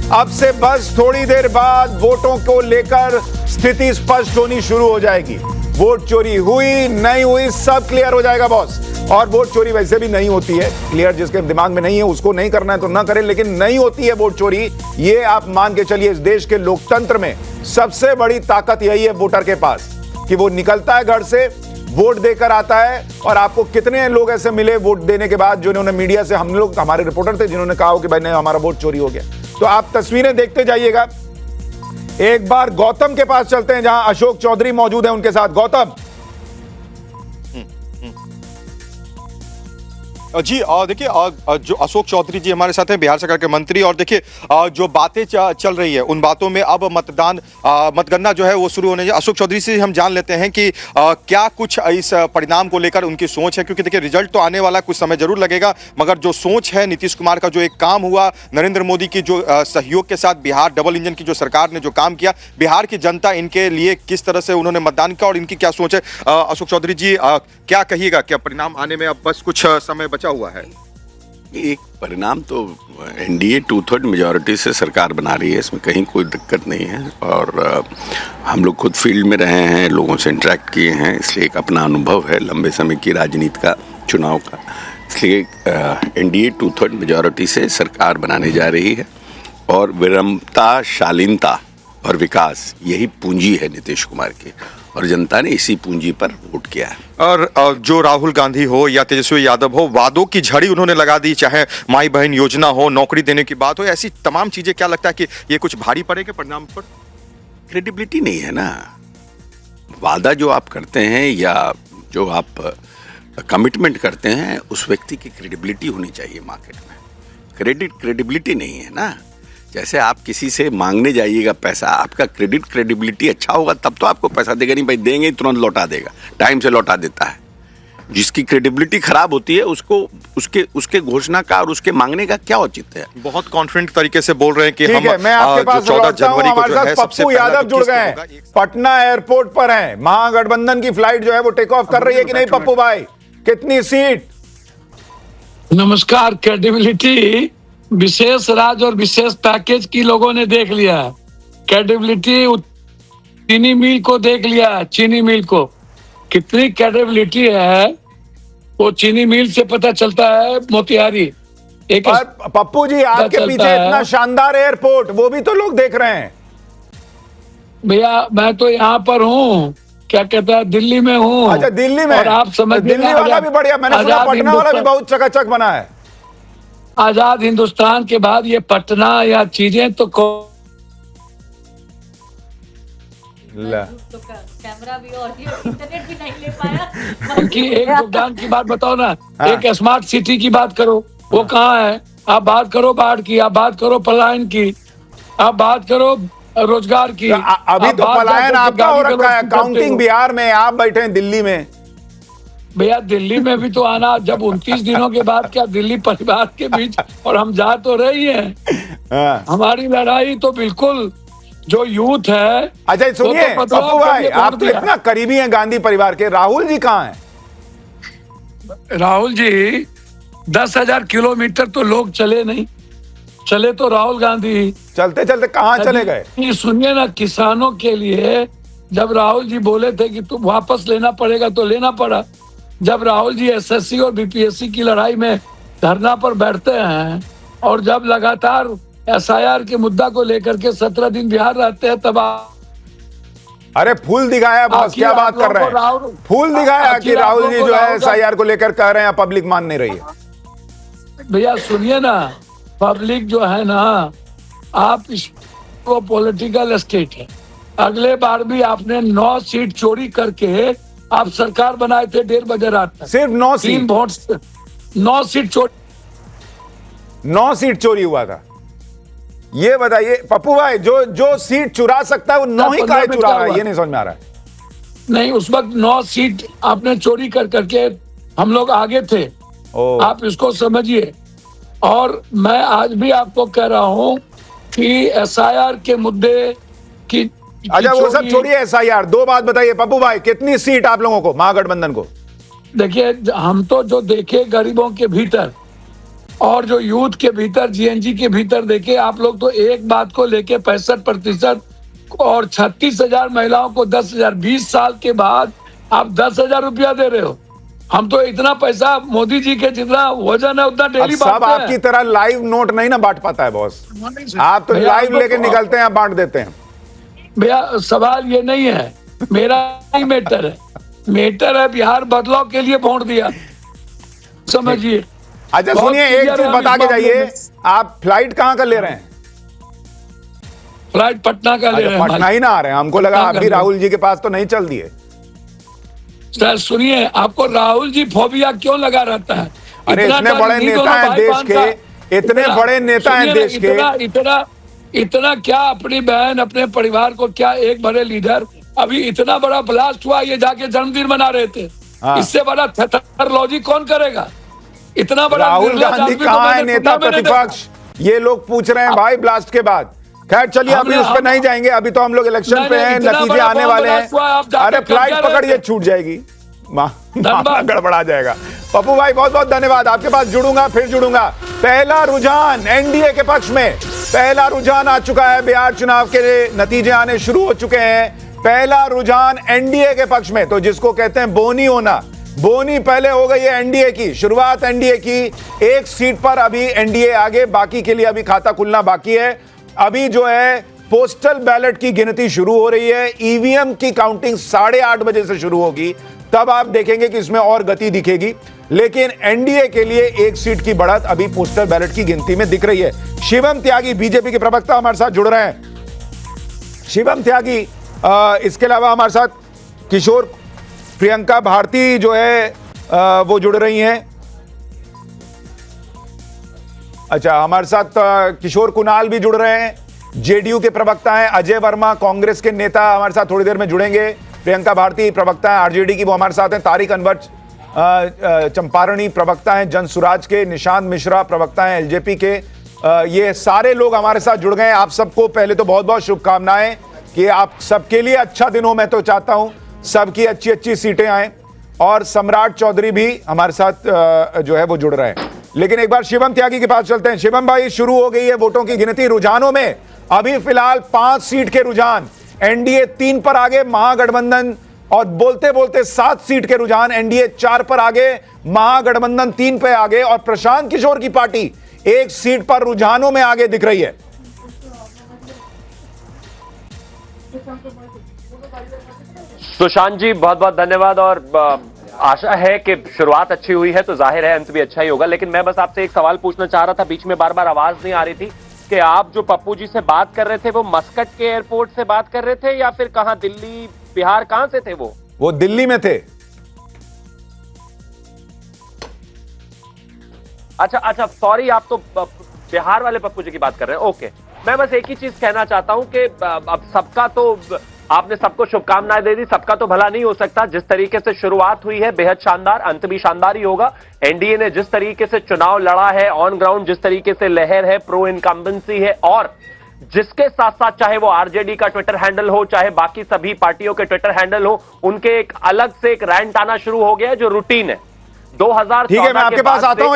अब से बस थोड़ी देर बाद वोटों को लेकर स्थिति स्पष्ट होनी शुरू हो जाएगी। वोट चोरी हुई नहीं हुई सब क्लियर हो जाएगा बॉस। और वोट चोरी वैसे भी नहीं होती है, क्लियर जिसके दिमाग में नहीं है उसको नहीं करना है तो ना करे, लेकिन नहीं होती है वोट चोरी, ये आप मान के चलिए। इस देश के लोकतंत्र में सबसे बड़ी ताकत यही है वोटर के पास कि वो निकलता है घर से, वोट देकर आता है। और आपको कितने लोग ऐसे मिले वोट देने के बाद जिन्होंने मीडिया से, हम लोग हमारे रिपोर्टर थे जिन्होंने कहा कि भाई नहीं हमारा वोट चोरी हो गया। तो आप तस्वीरें देखते जाइएगा। एक बार गौतम के पास चलते हैं जहां अशोक चौधरी मौजूद है उनके साथ। गौतम जी देखिए, जो अशोक चौधरी जी हमारे साथ हैं, बिहार सरकार के मंत्री। और देखिए जो बातें चल रही है उन बातों में अब मतगणना जो है वो शुरू होने। अशोक चौधरी से हम जान लेते हैं कि क्या कुछ इस परिणाम को लेकर उनकी सोच है, क्योंकि देखिए रिजल्ट तो आने वाला, कुछ समय जरूर लगेगा, मगर जो सोच है नीतीश कुमार का, जो एक काम हुआ नरेंद्र मोदी की जो सहयोग के साथ बिहार डबल इंजन की जो सरकार ने जो काम किया, बिहार की जनता इनके लिए किस तरह से उन्होंने मतदान किया और इनकी क्या सोच है। अशोक चौधरी जी क्या कहिएगा, क्या परिणाम आने में अब बस कुछ समय बचा हुआ है? एक परिणाम तो एनडीए 2/3 मेजॉरिटी से सरकार बना रही है, इसमें कहीं कोई दिक्कत नहीं है। और हम लोग खुद फील्ड में रहे हैं, लोगों से इंटरेक्ट किए हैं, इसलिए एक अपना अनुभव है लंबे समय की राजनीति का, चुनाव का। इसलिए एनडीए 2/3 मेजॉरिटी से सरकार बनाने जा रही है। और विनम्रता, शालीनता और विकास, यही पूंजी है नीतीश कुमार की, और जनता ने इसी पूंजी पर वोट किया है। और जो राहुल गांधी हो या तेजस्वी यादव हो, वादों की झड़ी उन्होंने लगा दी, चाहे माई बहन योजना हो, नौकरी देने की बात हो, ऐसी तमाम चीजें, क्या लगता है कि ये कुछ भारी पड़ेगा परिणाम पर? क्रेडिबिलिटी नहीं है ना। वादा जो आप करते हैं या जो आप कमिटमेंट करते हैं, उस व्यक्ति की क्रेडिबिलिटी होनी चाहिए मार्केट में। क्रेडिबिलिटी नहीं है ना। जैसे आप किसी से मांगने जाइएगा पैसा, आपका क्रेडिबिलिटी अच्छा होगा तब तो आपको पैसा देगा, नहीं भाई देंगे तुरंत लौटा देगा, टाइम से लौटा देता है। जिसकी क्रेडिबिलिटी खराब होती है उसको उसके घोषणा का और उसके मांगने का क्या औचित्य है। बहुत कॉन्फिडेंट तरीके से बोल रहे हैं कि हम मैं आपके पास 14 जनवरी को जो है सबसे पप्पू यादव जुड़ गए हैं, पटना एयरपोर्ट पर हैं। महागठबंधन की फ्लाइट जो है वो टेक ऑफ कर रही है कि नहीं पप्पू भाई? कितनी सीट? नमस्कार। क्रेडिबिलिटी विशेष राज्य और विशेष पैकेज की लोगों ने देख लिया। क्रेडिबिलिटी चीनी मिल को देख लिया। चीनी मिल को कितनी क्रेडिबिलिटी है वो चीनी मिल से पता चलता है। मोतिहारी एक पप्पू जी आपके पीछे इतना शानदार एयरपोर्ट, वो भी तो लोग देख रहे हैं। भैया मैं तो यहाँ पर हूँ, क्या कहता है, दिल्ली में हूँ। अच्छा दिल्ली में, और आप समझ, दिल्ली वाला भी बढ़िया, मैंने सुना पटना वाला भी बहुत चकाचक बना है। आजाद हिंदुस्तान के बाद ये पटना या चीजें तो कैमरा भी और इंटरनेट भी नहीं ले पाया। क्योंकि एक योगदान की बात बताओ ना। एक स्मार्ट सिटी की बात करो, वो कहाँ है? आप बात करो बाढ़ की, आप बात करो पलायन की, आप बात करो रोजगार की। अभी तो पलायन आपका हो रखा है, काउंटिंग बिहार में, आप बैठे हैं दिल्ली में। भैया दिल्ली में भी तो आना, जब 29 दिनों के बाद क्या दिल्ली परिवार के बीच, और हम जा तो रही हैं। हमारी लड़ाई तो बिल्कुल जो यूथ है। अच्छा सुनिए तो पप्पू भाई, आप तो इतना करीबी हैं गांधी परिवार के, राहुल जी कहाँ हैं? राहुल जी 10,000 किलोमीटर तो लोग चले नहीं, चले तो राहुल गांधी। चलते चलते कहाँ चले गए? सुनिए ना, किसानों के लिए जब राहुल जी बोले थे कि तुम वापस लेना पड़ेगा तो लेना पड़ा। जब राहुल जी एसएससी और बीपीएससी की लड़ाई में धरना पर बैठते हैं और जब लगातार एसआईआर के मुद्दा को लेकर के 17 दिन बिहार रहते हैं, तब अरे फूल दिखाया बॉस, क्या बात कर रहे हैं? फूल दिखाया कि राहुल जी जो है एसआईआर को लेकर कह रहे हैं पब्लिक मान नहीं रही है। भैया सुनिए ना, पब्लिक जो है ना, आप इसको पॉलिटिकल स्टेट है। अगले बार भी आपने 9 सीट चोरी करके आप सरकार बनाए थे 1:30 बजे रात तक। सिर्फ 9 सीट? 3 वोट, 9 सीट चोरी, 9 सीट चोरी हुआ था। ये बताइए पप्पू भाई, जो सीट चुरा सकता है वो 9 ही काहे चुरा रहा है, ये नहीं समझ में आ रहा है। नहीं, उस वक्त 9 सीट आपने चोरी कर करके हम लोग आगे थे। आप इसको समझिए। और मैं आज भी आपको कह रहा हूं कि एसआईआर के मुद्दे की, अच्छा वो सब छोड़िए, एसआईआर, 2 बात बताइए पप्पू भाई, कितनी सीट आप लोगों को, महागठबंधन को? देखिए हम तो जो देखे गरीबों के भीतर, और जो यूथ के भीतर, जीएनजी के भीतर देखे आप लोग, तो एक बात को लेके 65% और 36,000 महिलाओं को 10,000, 20 साल के बाद आप 10,000 रुपया दे रहे हो। हम तो इतना पैसा मोदी जी के जितना वजन है उतना अब डेली सब बांटते आपकी हैं। तरह लाइव नोट नहीं ना बांट पाता है बॉस, आप तो भैया, लाइव हम लेके तो- निकलते हैं, बांट देते हैं। भैया सवाल ये नहीं है, मेरा ही मैटर है, मैटर है बिहार बदलाव के लिए वोट दिया, समझिए। अच्छा बहुत सुनिए, एक clear चीज है बता हम के इस मामले जाइए, में। आप फ्लाइट कहाँ का ले रहे हैं? फ्लाइट पटना का ले रहे अच्छा, हैं पटना ही ना आ रहे हैं, हमको लगा पटना आप का भी ले रहे हैं। राहुल जी के पास तो नहीं चल दिए। सर सुनिए, आपको राहुल जी फोबिया क्यों लगा रहता है? अरे इतना इतने बड़े नहीं नेता दोनों हैं भाई देश बहन के, का- इतने इतना- बड़े नेता हैं सुनिए ना, देश के। इतना क्या अपनी बहन अपने परिवार को, क्या एक बड़े लीडर, अभी इतना बड़ा ब्लास्ट हुआ, ये जाके जन्मदिन मना रहे थे। हाँ। इससे बड़ा थेटरोलॉजी कौन करेगा? इतना बड़ा राहुल निर्लज गांधी आदमी को कहाँ है मैंने नेता दुनिया में नहीं प्रतिपक्ष, ये लोग पूछ रहे हैं भाई ब्लास्ट के बाद। खैर चलिए, अभी हमने- उस पर नहीं जाएंगे, अभी तो हम लोग इलेक्शन नहीं, पे नहीं, हैं, इतना नतीजे बड़ा आने बॉम्ब वाले ब्लास्ट हुआ, आप हैं। जाके अरे फ्लाइट कर रहे पकड़िए, थे। छूट जाएगी, मामला धन्यवाद। गड़बड़ा जाएगा। पप्पू भाई बहुत बहुत धन्यवाद, आपके पास जुड़ूंगा, फिर जुड़ूंगा। पहला रुझान एनडीए के पक्ष में, पहला रुझान आ चुका है, बिहार चुनाव के नतीजे आने शुरू हो चुके हैं। पहला रुझान एनडीए के पक्ष में, तो जिसको कहते हैं बोनी होना, बोनी पहले हो गई है एनडीए की, शुरुआत एनडीए की। एक सीट पर अभी एनडीए आगे, बाकी के लिए अभी खाता खुलना बाकी है। अभी जो है पोस्टल बैलेट की गिनती शुरू हो रही है, ईवीएम की काउंटिंग 8:30 बजे से शुरू होगी, तब आप देखेंगे कि इसमें और गति दिखेगी। लेकिन एनडीए के लिए एक सीट की बढ़त अभी पोस्टल बैलेट की गिनती में दिख रही है। शिवम त्यागी बीजेपी के प्रवक्ता हमारे साथ जुड़ रहे हैं। शिवम त्यागी, इसके अलावा हमारे साथ किशोर, प्रियंका भारती जो है वो जुड़ रही हैं। अच्छा, हमारे साथ किशोर कुणाल भी जुड़ रहे हैं, जेडीयू के प्रवक्ता हैं। अजय वर्मा कांग्रेस के नेता हमारे साथ थोड़ी देर में जुड़ेंगे। प्रियंका भारती प्रवक्ता है आरजेडी की, वो हमारे साथ हैं। तारिक अनवर चंपारणी प्रवक्ता हैं जन सुराज के। निशांत मिश्रा प्रवक्ता हैं एलजेपी के। ये सारे लोग हमारे साथ जुड़ गए। आप सबको पहले तो बहुत बहुत शुभकामनाएं कि आप सबके लिए अच्छा दिन हो। मैं तो चाहता हूं सबकी अच्छी अच्छी सीटें आए, और सम्राट चौधरी भी हमारे साथ जो है वो जुड़ रहे हैं। लेकिन एक बार शिवम त्यागी के पास चलते हैं। शिवम भाई, शुरू हो गई है वोटों की गिनती। रुझानों में अभी फिलहाल 5 सीट के रुझान, एनडीए 3 पर आगे, महागठबंधन और बोलते बोलते 7 सीट के रुझान, एनडीए 4 पर आगे, महागठबंधन 3 पे आगे, और प्रशांत किशोर की पार्टी 1 सीट पर रुझानों में आगे दिख रही है। सुशांत जी बहुत बहुत धन्यवाद, और आशा है कि शुरुआत अच्छी हुई है तो जाहिर है अंत भी अच्छा ही होगा। लेकिन मैं बस आपसे एक सवाल पूछना चाह रहा था, बीच में बार बार आवाज नहीं आ रही थी, कि आप जो पप्पू जी से बात कर रहे थे वो मस्कट के एयरपोर्ट से बात कर रहे थे या फिर कहां, दिल्ली, बिहार, कहां से थे वो दिल्ली में थे। अच्छा, सॉरी, आप तो बिहार वाले पप्पू जी की बात कर रहे हैं। ओके, मैं बस एक ही चीज कहना चाहता हूं कि अब सबका तो, आपने सबको शुभकामनाएं दे दी, सबका तो भला नहीं हो सकता। जिस तरीके से शुरुआत हुई है बेहद शानदार, अंत भी शानदार ही होगा। एनडीए ने जिस तरीके से चुनाव लड़ा है, ऑन ग्राउंड जिस तरीके से लहर है, प्रो इनकम्बेंसी है, और जिसके साथ साथ चाहे वो आरजेडी का ट्विटर हैंडल हो, चाहे बाकी सभी पार्टियों के ट्विटर हैंडल हो, उनके एक अलग से एक रैंट आना शुरू हो गया है जो रूटीन है। 2014 ठीक है, मैं आपके पास आता हूं।